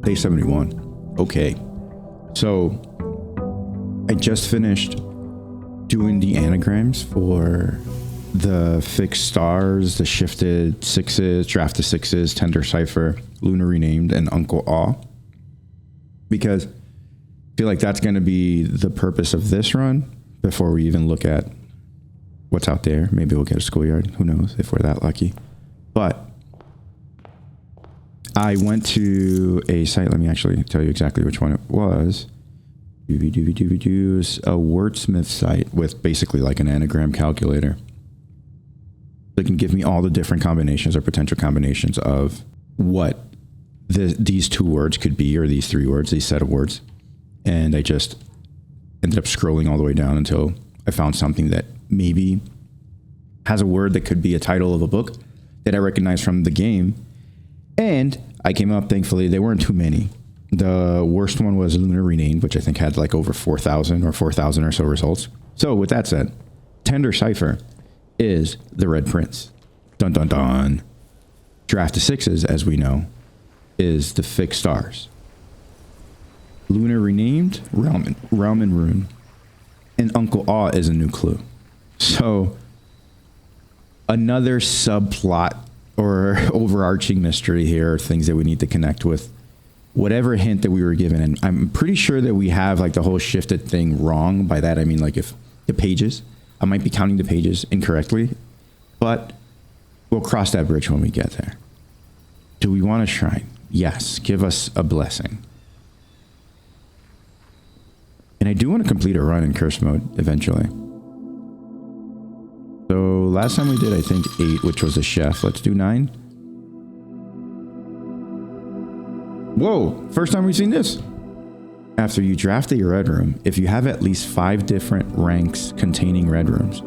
Page 71. Okay. So I just finished doing the anagrams for the fixed stars, the shifted sixes, drafted sixes, tender cipher, lunar renamed, and Uncle Aw. Because I feel like that's going to be the purpose of this run before we even look at what's out there. Maybe we'll get a schoolyard. Who knows if we're that lucky. But I went to a site. Let me actually tell you exactly which one it was. It was a wordsmith site with basically like an anagram calculator. They can give me all the different combinations or potential combinations of what these two words could be, or these three words, these set of words. And I just ended up scrolling all the way down until I found something that maybe has a word that could be a title of a book that I recognize from the game. And I came up, thankfully, there weren't too many. The worst one was Lunar Renamed, which I think had like over 4,000 or 4,000 or so results. So with that said, Tender Cipher is the Red Prince. Dun dun dun. Draft of Sixes, as we know, is the Fixed Stars. Lunar Renamed, Realm and Rune. And Uncle Aw is a new clue. So another subplot or overarching mystery here, things that we need to connect with whatever hint that we were given. And I'm pretty sure that we have like the whole shifted thing wrong. By that, I mean like if the pages, I might be counting the pages incorrectly, but we'll cross that bridge when we get there. Do we want a shrine? Yes. Give us a blessing. And I do want to complete a run in curse mode eventually. So last time we did, I think 8, which was a chef. Let's do 9. Whoa, first time we've seen this. After you draft a red room, if you have at least 5 different ranks containing red rooms,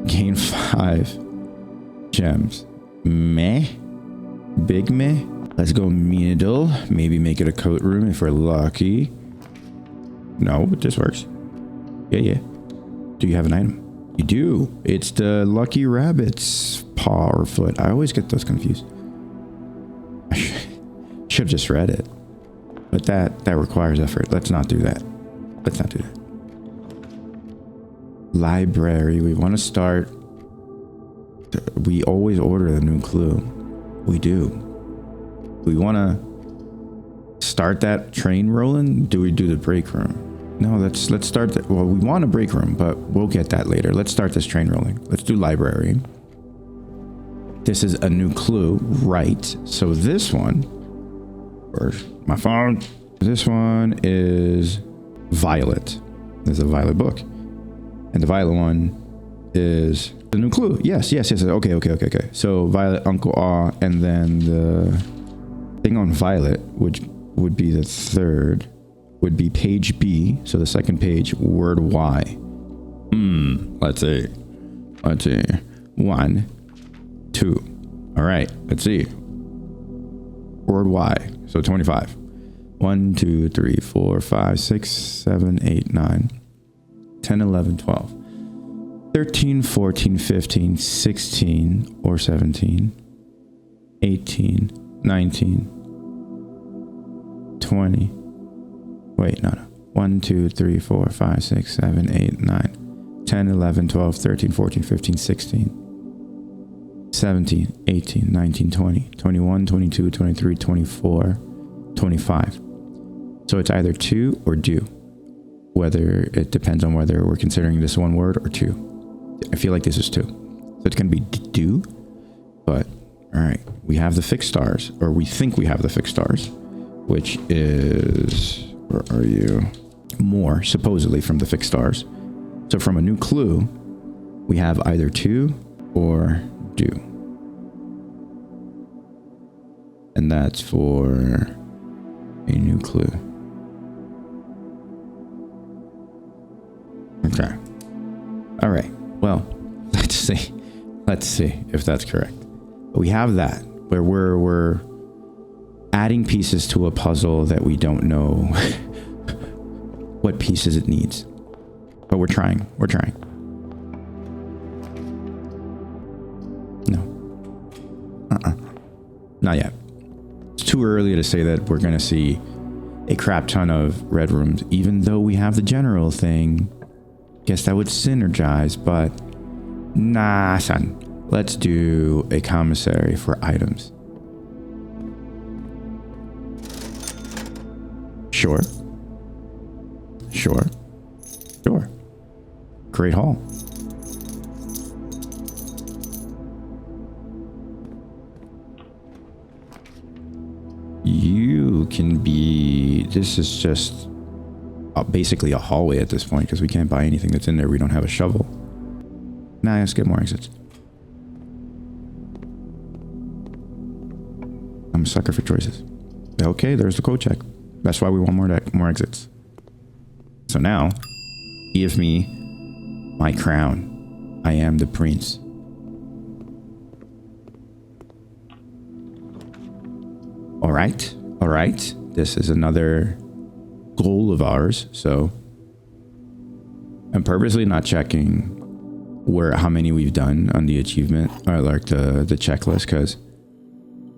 gain 5 gems. Meh? Big meh? Let's go middle. Maybe make it a coat room if we're lucky. No, but this works. Yeah. Do you have an item? You do. It's the Lucky Rabbit's paw or foot. I always get those confused. I should have just read it. But that requires effort. Let's not do that. Library. We want to start. We always order the new clue. We do. We want to start that train rolling. Do we do the break room? No, let's start that. Well, we want a break room, but we'll get that later. Let's start this train rolling. Let's do library. This is a new clue, right? So this one, where's my phone? This one is Violet. There's a Violet book. And the Violet one is the new clue. Yes. Okay. So Violet, Uncle Aw, and then the thing on Violet, which would be the third, would be page B. So the second page, word Y. Let's see. 1, 2. All right. Let's see. Word Y. So 25. 1, 2, 3, 4, 5, 6, 7, 8, 9, 10, 11, 12, 13, 14, 15, 16 or 17, 18, 19, 20. Wait, no. 1, 2, 3, 4, 5, 6, 7, 8, 9, 10, 11, 12, 13, 14, 15, 16, 17, 18, 19, 20, 21, 22, 23, 24, 25. So it's either 2 or do. Whether it depends on whether we're considering this one word or 2. I feel like this is 2. So it's going to be do. But, all right. We have the fixed stars, or we think we have the fixed stars, which is, where are you? More, supposedly, from the fixed stars. So from a new clue, we have either 2 or do. And that's for a new clue. Okay. All right. Well, let's see if that's correct. We have that where we're adding pieces to a puzzle that we don't know what pieces it needs. But we're trying. No. Not yet. It's too early to say that we're going to see a crap ton of red rooms, even though we have the general thing. Guess that would synergize, but nah, son. Let's do a commissary for items. Sure. Sure. Sure. Great hall. You can be... This is just basically a hallway at this point because we can't buy anything that's in there. We don't have a shovel. Nah, let's get more exits. I'm a sucker for choices. Okay, there's the code check. That's why we want more exits. So now, give me my crown. I am the prince. All right. All right. This is another goal of ours. So I'm purposely not checking how many we've done on the achievement or like the checklist because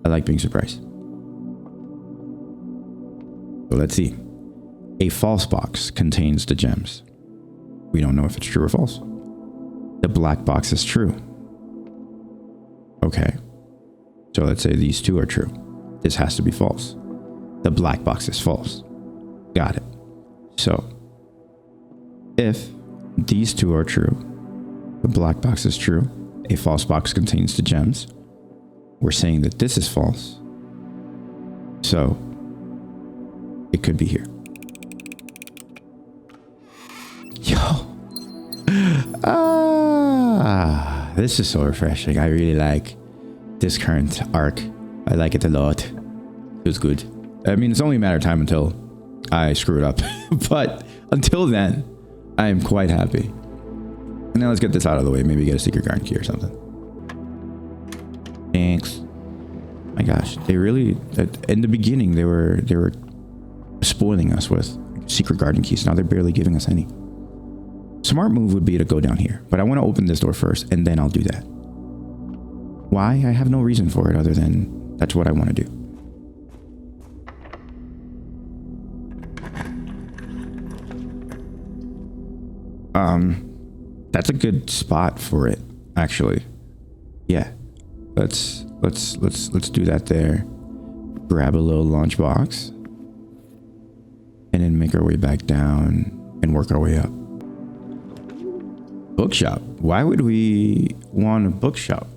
I like being surprised. So let's see. A false box contains the gems. We don't know if it's true or false. The black box is true. Okay. So let's say these two are true. This has to be false. The black box is false. Got it. So if these two are true, the black box is true, a false box contains the gems, we're saying that this is false. So it could be here. Yo. This is so refreshing. I really like this current arc. I like it a lot. It was good. I mean, it's only a matter of time until I screw it up. But until then, I am quite happy. And now let's get this out of the way. Maybe get a secret garden key or something. Thanks. My gosh, they really, in the beginning, they were spoiling us with secret garden keys. Now they're barely giving us any. Smart move would be to go down here, but I want to open this door first and then I'll do that. Why? I have no reason for it other than that's what I want to do. That's a good spot for it, actually. Yeah. Let's do that there. Grab a little lunchbox. And then make our way back down and work our way up. Bookshop. Why would we want a bookshop?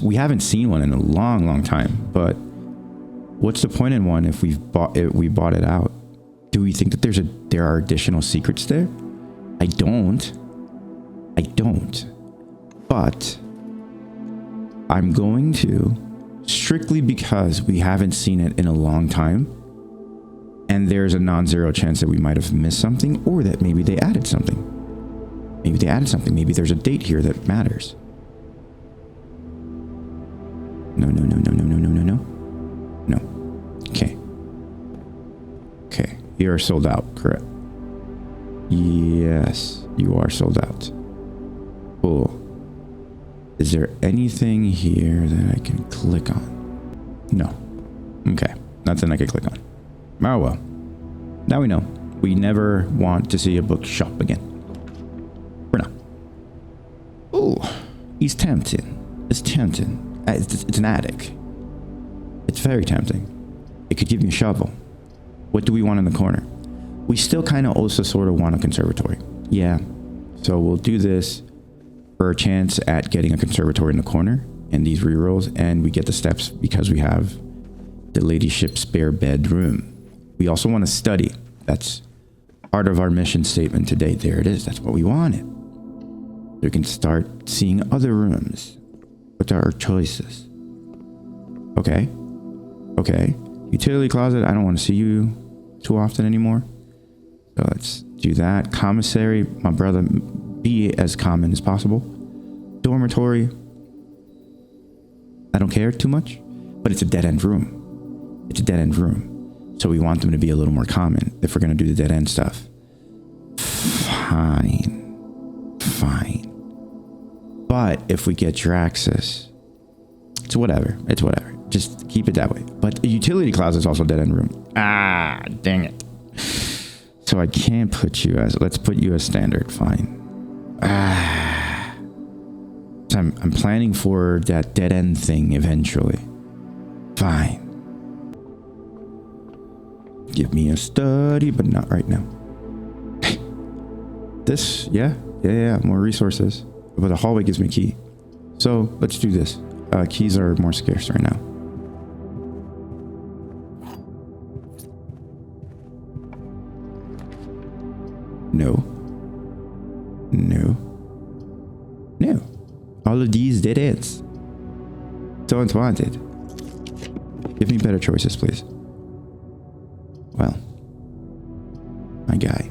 We haven't seen one in a long time, but what's the point in one if we bought it out? Do we think that there are additional secrets there? I don't. But I'm going to, strictly because we haven't seen it in a long time, and there's a non-zero chance that we might have missed something, or that maybe they added something. Maybe there's a date here that matters. No. Okay. You are sold out, correct? Yes, you are sold out. Cool. Is there anything here that I can click on? No. Okay. Nothing I can click on. Oh well. Now we know. We never want to see a bookshop again. For now. Ooh. He's tempting. It's tempting. It's an attic. It's very tempting. It could give me a shovel. What do we want in the corner? We still kind of also sort of want a conservatory. Yeah. So we'll do this for a chance at getting a conservatory in the corner and these rerolls, and we get the steps because we have the ladyship's spare bedroom. We also want to study. That's part of our mission statement today. There it is. That's what we wanted. We can start seeing other rooms. What are our choices? Okay. Utility closet. I don't want to see you too often anymore. So let's do that. Commissary. My brother, be as common as possible. Dormitory. I don't care too much, but it's a dead-end room. So we want them to be a little more common if we're going to do the dead-end stuff. Fine. But if we get Draxus, It's whatever. It's whatever. Just keep it that way. But a utility closet is also a dead end room. Ah, dang it. So I can't put you as, let's put you as standard. Fine. Ah. So I'm planning for that dead end thing eventually. Fine. Give me a study, but not right now. This, yeah, more resources. But the hallway gives me a key. So let's do this. Keys are more scarce right now. No. All of these dead ends. Don't want it. Give me better choices, please. Well, my guy.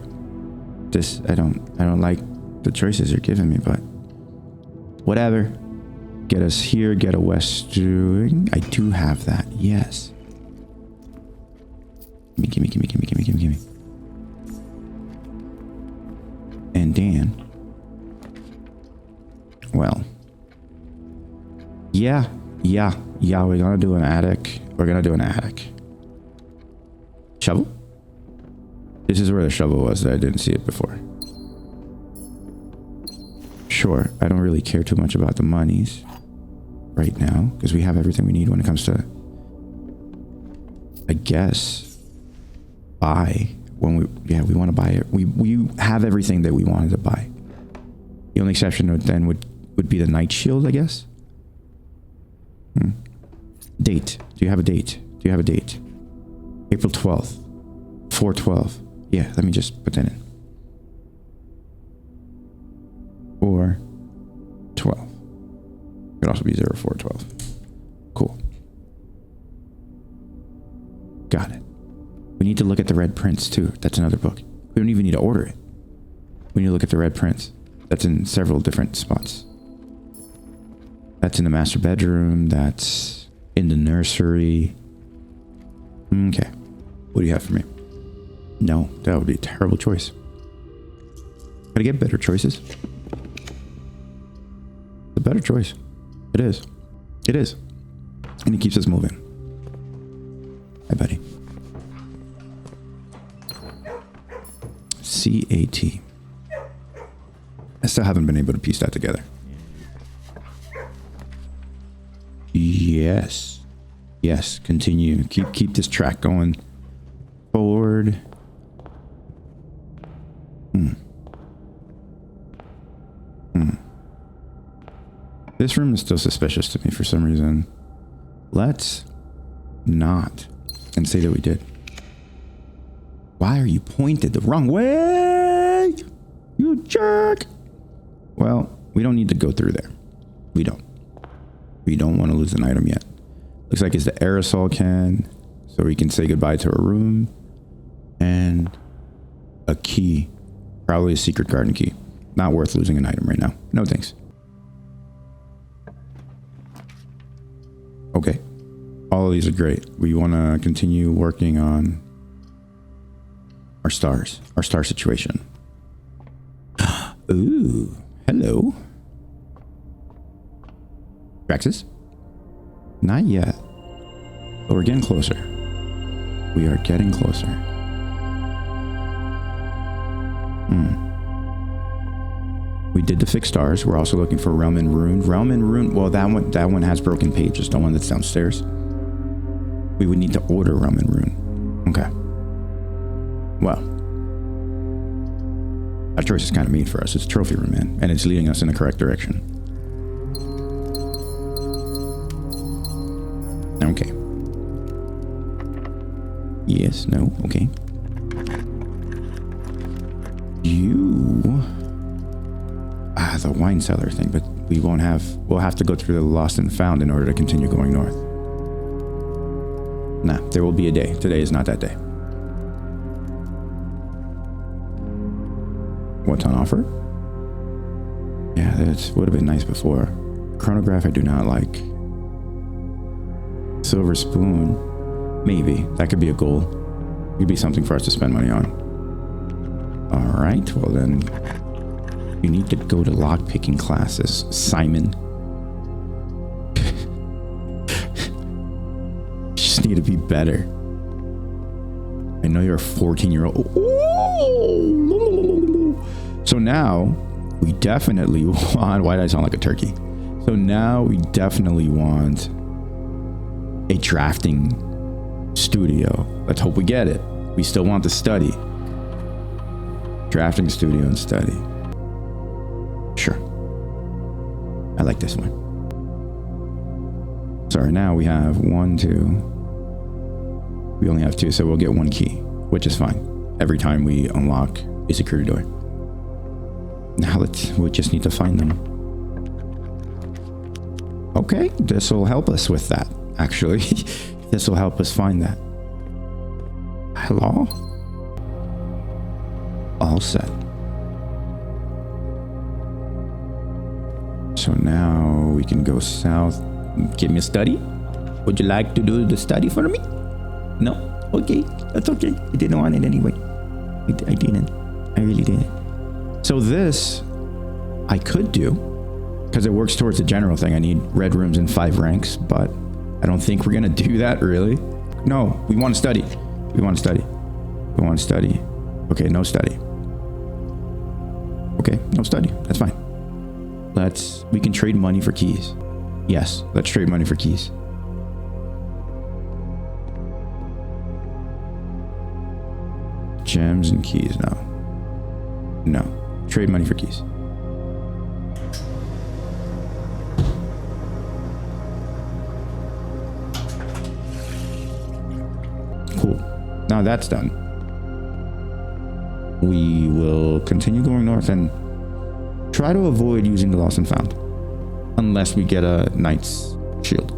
This, I don't like the choices you're giving me, but whatever. Get us here, get a western. I do have that, yes. Gimme. And Dan. Well. Yeah, we're gonna do an attic. Shovel? This is where the shovel was that I didn't see it before. Sure, I don't really care too much about the monies right now because we have everything we need when it comes to, I guess, buy. When we want to buy it. We have everything that we wanted to buy. The only exception would be the night shield, I guess. Date. Do you have a date? April 12th. 4/12. Yeah, let me just put that in. 4/12. Could also be 04/12. Cool. Got it. We need to look at the Red Prince too. That's another book. We don't even need to order it. We need to look at the Red Prince. That's in several different spots. That's in the master bedroom. That's in the nursery. Okay. What do you have for me? No, that would be a terrible choice. Gotta get better choices. A better choice. It is. And it keeps us moving. Hi, buddy. CAT. I still haven't been able to piece that together. Yes. Continue. Keep this track going forward. This room is still suspicious to me for some reason. Let's not and say that we did. Why are you pointed the wrong way? You jerk. Well, we don't need to go through there. We don't want to lose an item yet. Looks like it's the aerosol can, so we can say goodbye to a room. And a key. Probably a secret garden key. Not worth losing an item right now. No thanks. Okay. All of these are great. We want to continue working on our star situation. Ooh, hello. Praxis? Not yet. But we're getting closer. We are getting closer. We did the fixed stars. We're also looking for Realm and Rune. Well, that one has broken pages. The one that's downstairs. We would need to order Realm and Rune. Okay. Well, that choice is kind of made for us. It's a trophy room, man, and it's leading us in the correct direction. Okay. Yes, no, okay. The wine cellar thing, but we'll have to go through the lost and found in order to continue going north. Nah, there will be a day. Today is not that day. What's on offer? Yeah, that would have been nice before. Chronograph I do not like. Silver spoon, maybe. That could be a goal. It could be something for us to spend money on. Alright, well then, you need to go to lockpicking classes, Simon. need to be better. I know you're a 14-year-old. So now we definitely want, why did I sound like a turkey? So now we definitely want a drafting studio. Let's hope we get it. We still want to study. Drafting studio and study. Sure. I like this one. Sorry, now we have 1, 2. We only have 2, so we'll get 1 key, which is fine. Every time we unlock a security door. Now we just need to find them. Okay, this will help us with that, actually. This will help us find that. Hello? All set. So now we can go south. Give me a study. Would you like to do the study for me? No? Okay, that's okay. I didn't want it anyway. I didn't. I really didn't. So this, I could do, because it works towards the general thing. I need red rooms in 5 ranks, but I don't think we're gonna do that, really. No, we want to study. We want to study. We want to study. Okay, no study. Okay, no study. That's fine. We can trade money for keys. Yes, let's trade money for keys. Gems and keys, no. No, trade money for keys. Cool, now that's done. We will continue going north and try to avoid using the lost and found. Unless we get a knight's shield.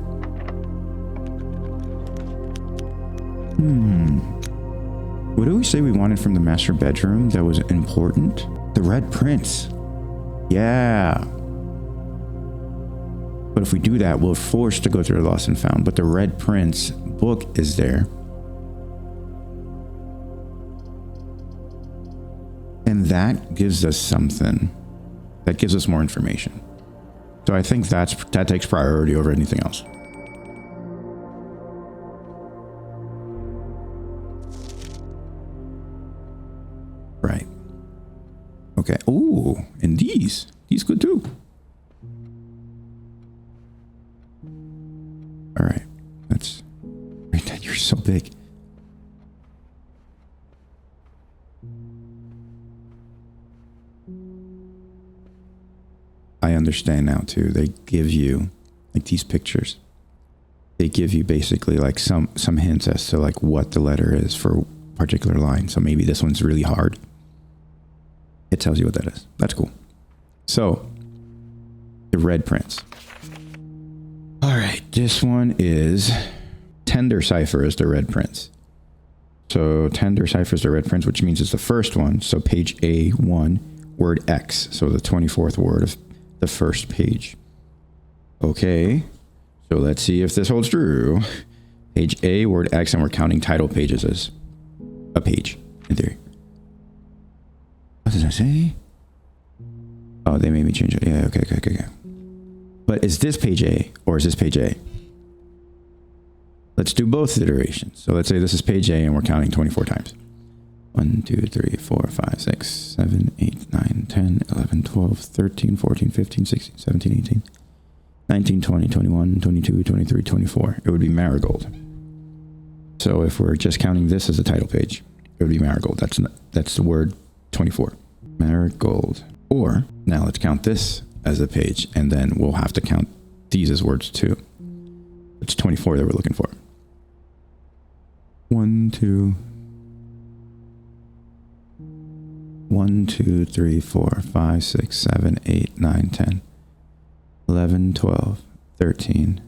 What do we say we wanted from the master bedroom that was important? The Red Prince. Yeah. But if we do that, we're forced to go through the lost and found. But the Red Prince book is there. And that gives us something. That gives us more information. So I think that takes priority over anything else. Right. Okay. Ooh, and these good too. All right. That's right. You're so big. I understand now too. They give you like these pictures. They give you basically like some hints as to like what the letter is for a particular line. So maybe this one's really hard. It tells you what that is. That's cool. So the Red Prince. All right, this one is Tender Cipher is the Red Prince. So Tender Cipher is the Red Prince, which means it's the first one. So page A1, word X. So the 24th word of the first page. Okay, so let's see if this holds true. Page A, word X, and we're counting title pages as a page in theory. What does that say? Oh, they made me change it. Yeah, okay. But is this page A or is this page A? Let's do both iterations. So let's say this is page A and we're counting 24 times. 1, 2, 3, 4, 5, 6, 7, 8, 9, 10, 11, 12, 13, 14, 15, 16, 17, 18, 19, 20, 21, 22, 23, 24. It would be Marigold. So if we're just counting this as a title page, it would be Marigold. That's the word 24. Marigold. Or now let's count this as a page, and then we'll have to count these as words too. It's 24 that we're looking for. 1, 2, 3, 4, 5, 6, 7, 8, 9, 10, 11, 12, 13,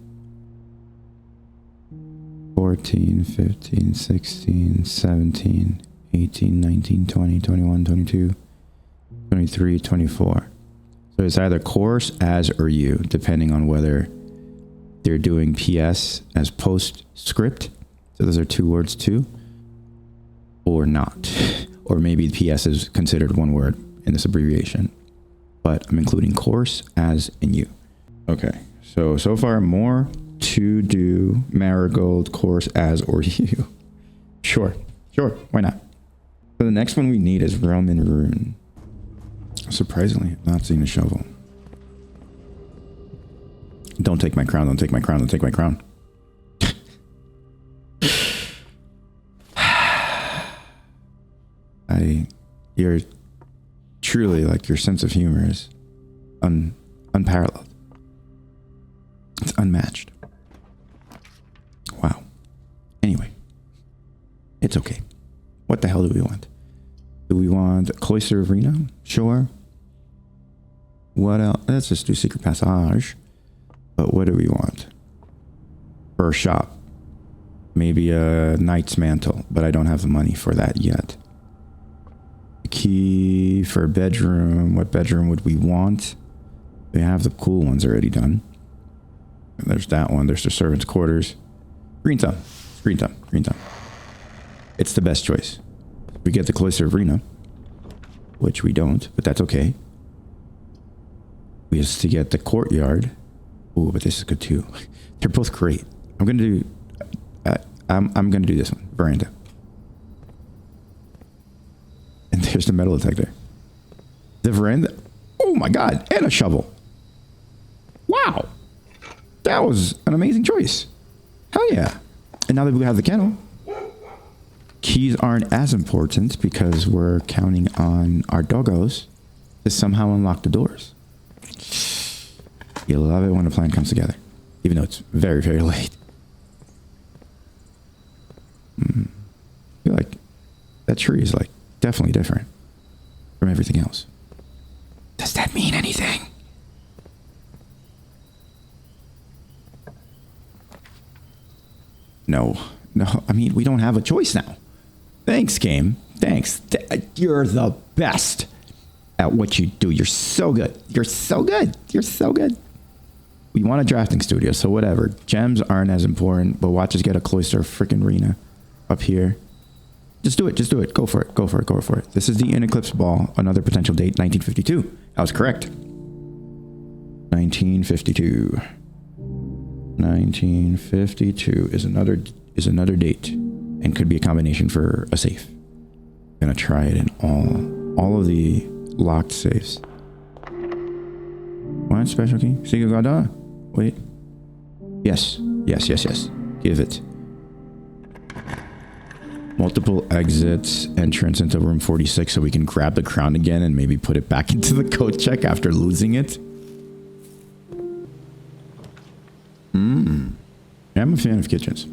14, 15, 16, 17, 18, 19, 20, 21, 22, 23, 24. So it's either course, as, or you, depending on whether they're doing PS as postscript. So those are 2 words too, or not. Or maybe PS is considered 1 word in this abbreviation. But I'm including course, as, and you. Okay, so far more to do marigold course as or you. Sure, why not? So the next one we need is Roman rune. Surprisingly, I'm not seeing a shovel. Don't take my crown, don't take my crown, don't take my crown. You're truly, like, your sense of humor is unparalleled. It's unmatched. Wow. Anyway, it's okay. What the hell do we want? Do we want Cloister Arena? Sure. What else? Let's just do Secret Passage. But what do we want? For a shop. Maybe a Knight's Mantle, but I don't have the money for that yet. Key for a bedroom. What bedroom would we want? We have the cool ones already done. And there's that one. There's the servants' quarters. Green thumb. Green thumb. Green thumb. It's the best choice. We get the Cloister Arena, which we don't, but that's okay. We have to get the courtyard. Ooh, but this is good too. They're both great. I'm gonna do. I'm gonna do this one. Veranda. And there's the metal detector. The veranda. Oh my god! And a shovel. Wow, that was an amazing choice. Hell yeah! And now that we have the kennel, keys aren't as important because we're counting on our doggos to somehow unlock the doors. You love it when a plan comes together, even though it's very, very late. I feel like that tree is like definitely different from everything else. Does that mean anything? No. I mean, we don't have a choice now. Thanks, game. Thanks. You're the best at what you do. You're so good. You're so good. You're so good. We want a drafting studio, so whatever. Gems aren't as important, but watch us get a Cloister freaking arena up here. Just do it. Just do it. Go for it. Go for it. Go for it. This is the In Eclipse Ball. Another potential date, 1952. I was correct. 1952. 1952 is another date and could be a combination for a safe. Gonna try it in all of the locked safes. What special key? Secret Gada? Wait. Yes. Give it. Multiple exits, entrance into room 46 so we can grab the crown again and maybe put it back into the code check after losing it. I'm a fan of kitchens.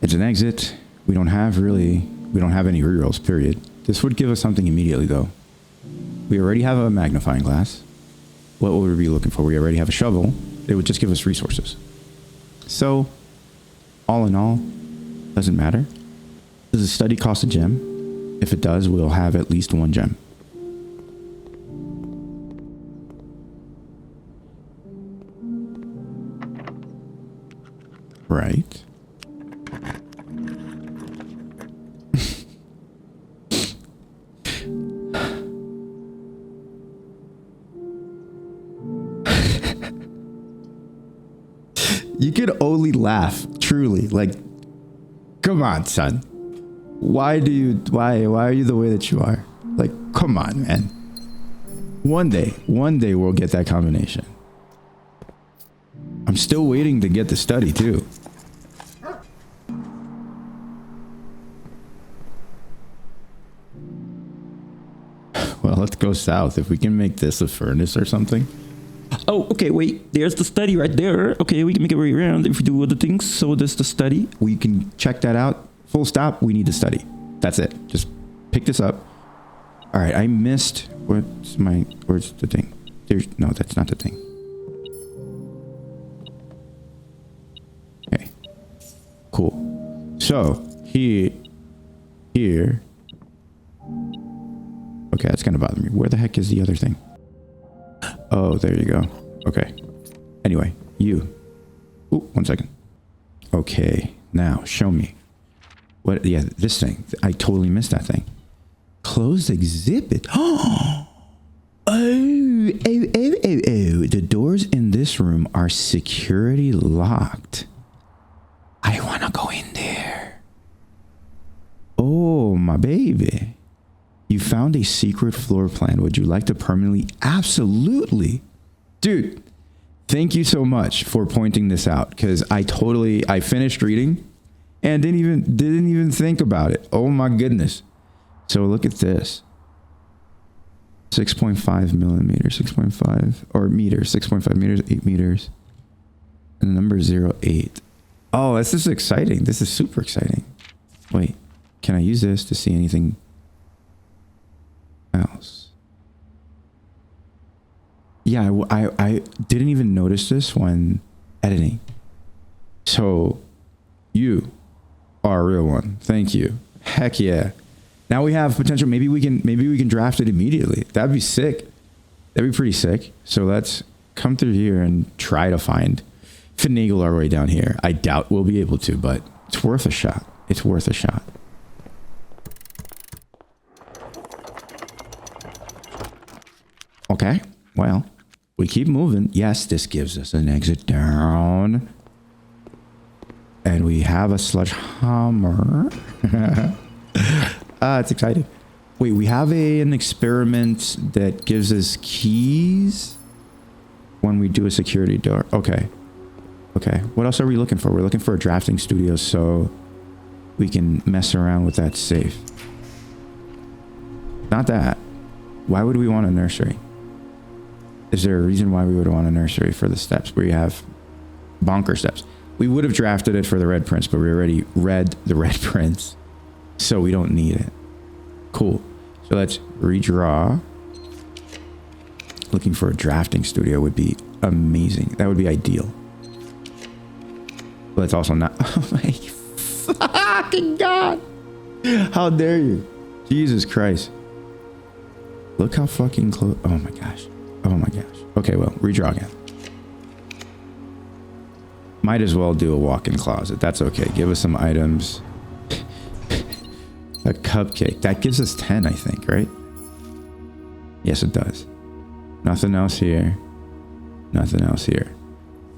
It's an exit. We don't have any rerolls, period. This would give us something immediately though. We already have a magnifying glass. What would we be looking for? We already have a shovel. It would just give us resources. So, all in all, doesn't matter. Does the study cost a gem? If it does, we'll have at least one gem. Right. You could only laugh, truly. Like, come on, son. Why are you the way that you are? Like, come on, man. One day we'll get that combination. I'm still waiting to get the study too. Well, let's go south. If we can make this a furnace or something. Oh, okay, wait. There's the study right there. Okay, we can make it way around if we do other things. So there's the study. We can check that out. Full stop. We need the study. That's it. Just pick this up. All right, I missed. Where's the thing? No, that's not the thing. Okay. Cool. So, here. Okay, that's gonna bother me. Where the heck is the other thing? Oh, there you go. Okay. Anyway, you. Ooh, 1 second. Okay, now show me. What? Yeah, this thing. I totally missed that thing. Closed exhibit. Oh. The doors in this room are security locked. I want to go in there. Oh, my baby. You found a secret floor plan. Would you like to permanently? Absolutely. Dude, thank you so much for pointing this out, because I finished reading and didn't even think about it. Oh my goodness. So look at this. 6.5 millimeters, 6.5 or meters, 6.5 meters, 8 meters. And the number is 08. Oh, this is exciting. This is super exciting. Wait, can I use this to see anything else? Yeah, I didn't even notice this when editing. So you are a real one. Thank you. Heck yeah. Now we have potential. Maybe we can draft it immediately. That'd be sick. That'd be pretty sick. So let's come through here and try to finagle our way down here. I doubt we'll be able to, but it's worth a shot. It's worth a shot. Okay. Well, we keep moving. Yes, this gives us an exit down. And we have a sledgehammer. It's exciting. Wait, we have an experiment that gives us keys when we do a security door. Okay. Okay. What else are we looking for? We're looking for a drafting studio so we can mess around with that safe. Not that. Why would we want a nursery? Is there a reason why we would want a nursery for the steps where you have bonker steps? We would have drafted it for the red prints, but we already read the red prints, so we don't need it. Cool. So let's redraw. Looking for a drafting studio would be amazing. That would be ideal. But it's also not. Oh my fucking God. How dare you? Jesus Christ. Look how fucking close. Oh my gosh. Oh my gosh. Okay, well, redraw again. Might as well do a walk-in closet. That's okay. Give us some items. A cupcake. That gives us 10, I think, right? Yes, it does. Nothing else here. Nothing else here.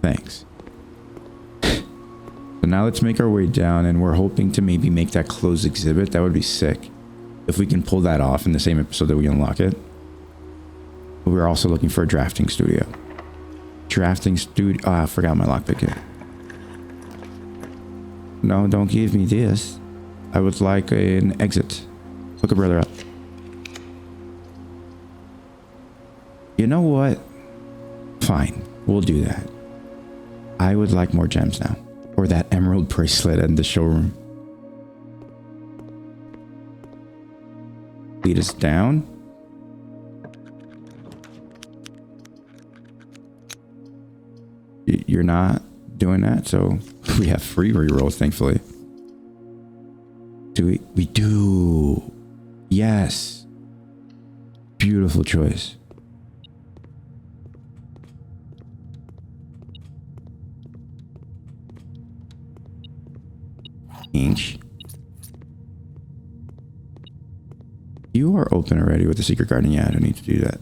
Thanks. So now let's make our way down, and we're hoping to maybe make that closed exhibit. That would be sick. If we can pull that off in the same episode that we unlock it. But we're also looking for a drafting studio. Drafting studio. Oh, I forgot my lockpick here. No, don't give me this. I would like an exit. Look a brother up. You know what? Fine. We'll do that. I would like more gems now. Or that emerald bracelet in the showroom. Lead us down. You're not doing that, so we have free rerolls, thankfully. Do we do. Yes. Beautiful choice. Inch. You are open already with the secret garden. Yeah, I don't need to do that.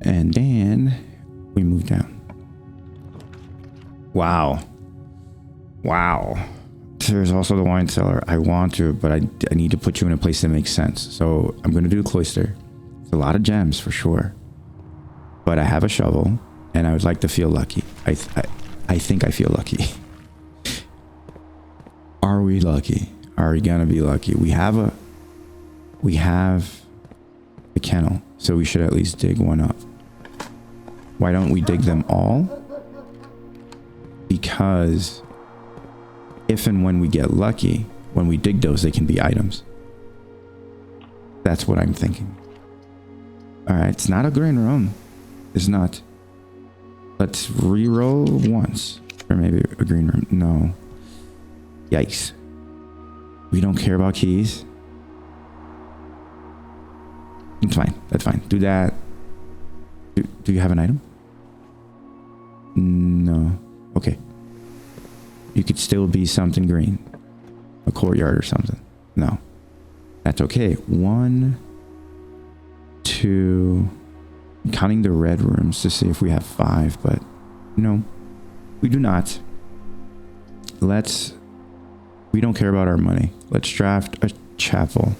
And then we move down. Wow. Wow. There's also the wine cellar. I want to, but I need to put you in a place that makes sense. So I'm going to do the cloister. It's a lot of gems for sure. But I have a shovel and I would like to feel lucky. I think I feel lucky. Are we lucky? Are we going to be lucky? We have a kennel, so we should at least dig one up. Why don't we dig them all? Because if and when we get lucky, when we dig those, they can be items. That's what I'm thinking. All right, it's not a green room. It's not. Let's re-roll once. Or maybe a green room. No. Yikes. We don't care about keys. It's fine. That's fine. Do that. Do you have an item? No. Okay. You could still be something green. A courtyard or something. No. That's okay. 1, 2, I'm counting the red rooms to see if we have 5, but no, we do not. We don't care about our money. Let's draft a chapel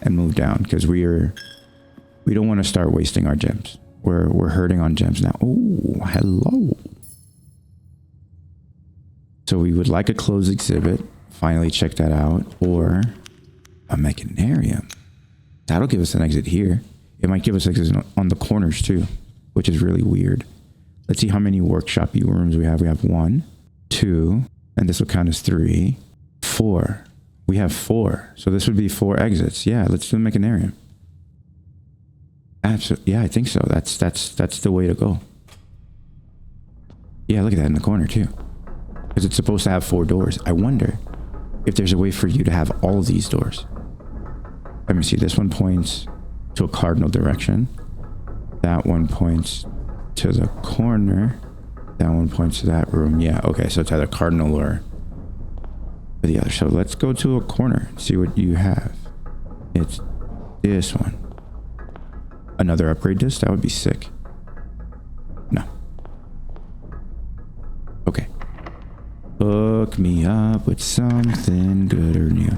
and move down, because we don't want to start wasting our gems. We're hurting on gems now. Oh, hello. So we would like a closed exhibit. Finally check that out. Or a mechanarium. That'll give us an exit here. It might give us exits on the corners too, which is really weird. Let's see how many workshop rooms we have. We have 1, 2, and this will count as 3, 4. We have 4. So this would be 4 exits. Yeah, let's do a mechanarium. Absolutely. Yeah, I think so. That's the way to go. Yeah, look at that in the corner too. Because it's supposed to have 4 doors. I wonder if there's a way for you to have all of these doors. Let me see. This one points to a cardinal direction. That one points to the corner. That one points to that room. Yeah, okay. So it's either cardinal or the other. So let's go to a corner and see what you have. It's this one. Another upgrade disc? That would be sick. No. Okay. Hook me up with something good or new.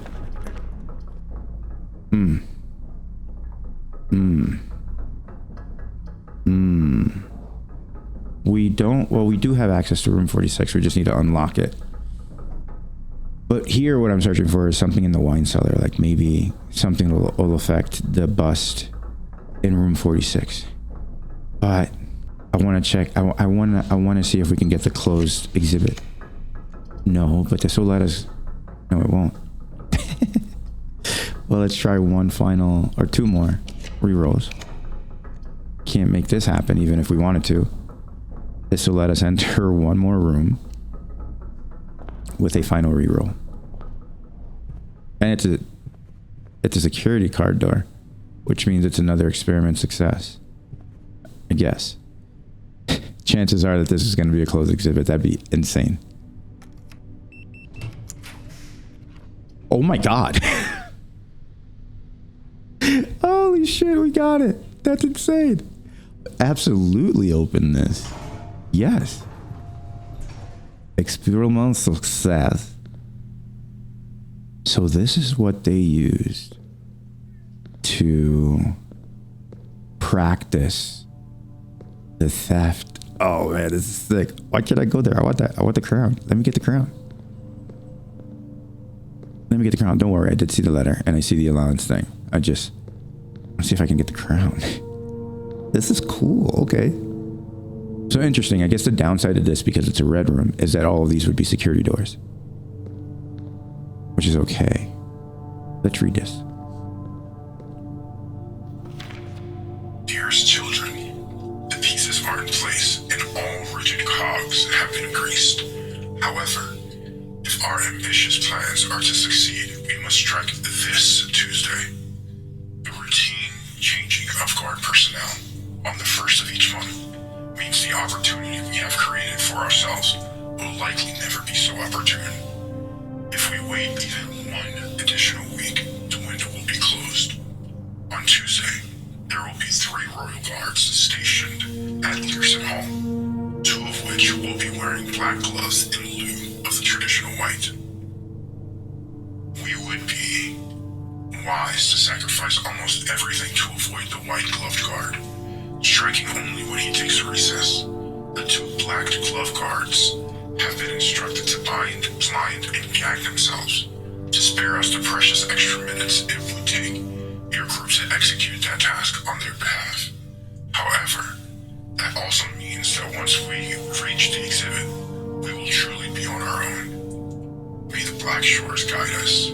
We do have access to room 46. We just need to unlock it. But here what I'm searching for is something in the wine cellar, like maybe something will affect the bust in room 46. But I want to check. I want to see if we can get the closed exhibit. No, but this will let us. No, it won't. Well, let's try 1 final or 2 more rerolls. Can't make this happen even if we wanted to. This will let us enter 1 more room with a final reroll. And it's a security card door, which means it's another experiment success. I guess. Chances are that this is going to be a closed exhibit. That'd be insane. Oh my god. Holy shit, we got it. That's insane. Absolutely open this. Yes. Experimental success. So this is what they used to practice the theft. Oh man, this is sick. Why can't I go there? I want that. I want the crown. Let me get the crown. Let me get the crown. Don't worry, I did see the letter and I see the allowance thing. Let's see if I can get the crown. This is cool. Okay. So interesting. I guess the downside of this, because it's a red room, is that all of these would be security doors. Which is okay. Let's read this. Dearest children, the pieces are in place and all rigid cogs have been greased. However, if our ambitious plans are to succeed, we must strike this Tuesday. The routine changing of guard personnel on the first of each month means the opportunity we have created for ourselves will likely never be so opportune. If we wait even 1 additional week, the window will be closed. On Tuesday, there will be 3 royal guards stationed at Learson Hall, 2 of which will be wearing black gloves in lieu of the traditional white. We would be wise to sacrifice almost everything to avoid the white-gloved guard, striking only when he takes a recess. The 2 blacked glove guards have been instructed to bind, blind, and gag themselves to spare us the precious extra minutes it would take your group to execute that task on their behalf. However, that also means that once we reach the exhibit, we will truly be on our own. May the black shores guide us.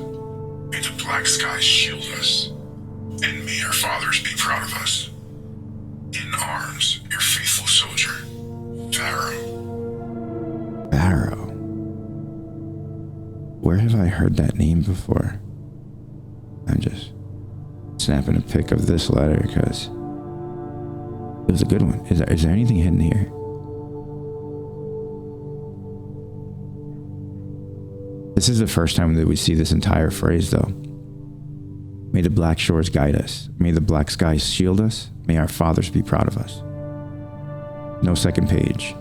May the black skies shield us. And may our fathers be proud of us. In arms, your faithful soldier, Pharaoh. Pharaoh. Where have I heard that name before? I'm just snapping a pic of this letter because it was a good one. Is there anything hidden here? This is the first time that we see this entire phrase, though. May the black shores guide us. May the black skies shield us. May our fathers be proud of us. No second page.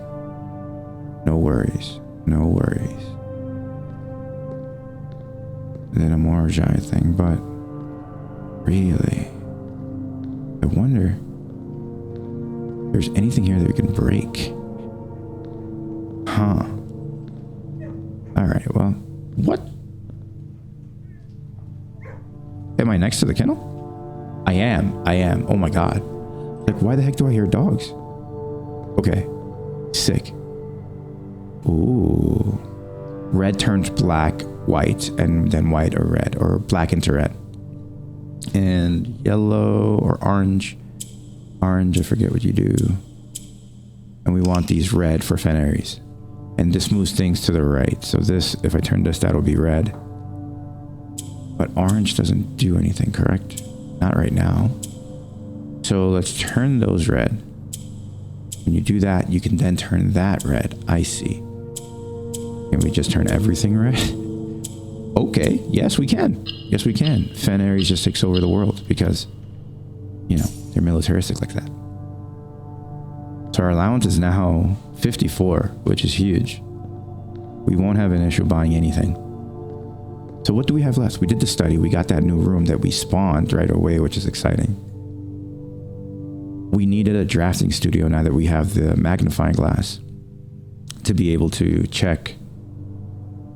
No worries. No worries. Then a Morjai thing, but really, I wonder if there's anything here that we can break. Huh. Alright, well, what? Am I next to the kennel? I am. Oh my god. Like, why the heck do I hear dogs? Okay. Sick. Ooh. Red turns black, white, and then white or red, or black into red. And yellow or orange. Orange, I forget what you do. And we want these red for Fenaries. And this moves things to the right. So this, if I turn this, that'll be red. But orange doesn't do anything, correct? Not right now. So let's turn those red. When you do that, you can then turn that red. I see. Can we just turn everything red? Okay, yes we can. Yes we can. Fenaries just takes over the world because, you know, they're militaristic like that. So our allowance is now 54, which is huge. We won't have an issue buying anything. So what do we have left? We did the study. We got that new room that we spawned right away, which is exciting. We needed a drafting studio now that we have the magnifying glass to be able to check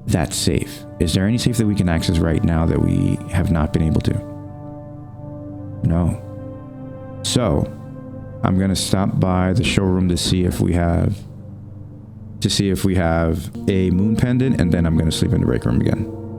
that safe. Is there any safe that we can access right now that we have not been able to? No. So I'm going to stop by the showroom to see if we have a moon pendant, and then I'm going to sleep in the break room again.